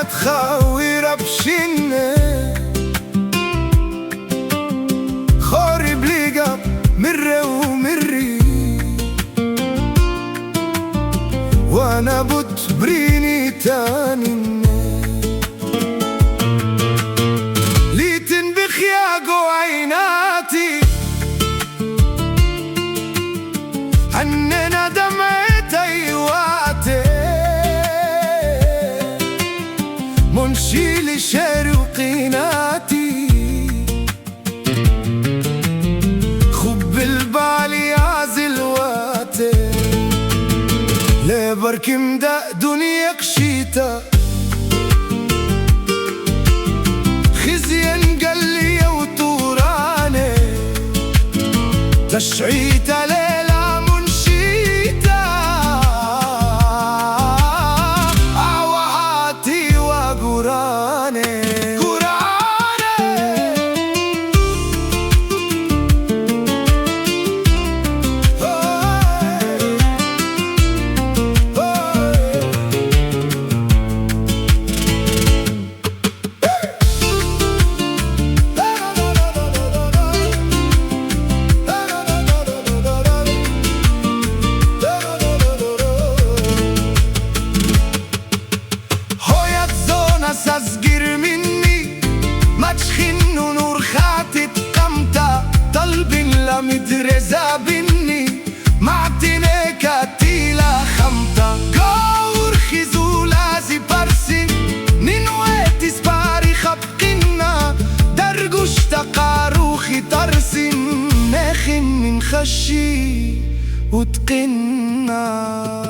تخاوي ربشنة خارب لقب مرة ومري وانا بتبريني تاني لي تنبخ يا جو عيناتي عننا دمعت ايواتي منشيل شعري وقيناتي خب البالي عزلواتي لبرك مدق دنياك شيتا خزين قلي وطوراني تشعيتا ليلة منشيتا عوهاتي وقراني أصغر مني ما تشخنوا نور خاتت قمتا طلب لمدرزة بني معتنك تيلا خمتا قور خزولا زي برسي ننويت سباري خبقنا درقش تقاروخي ترسم ناخن من خشي وتقنا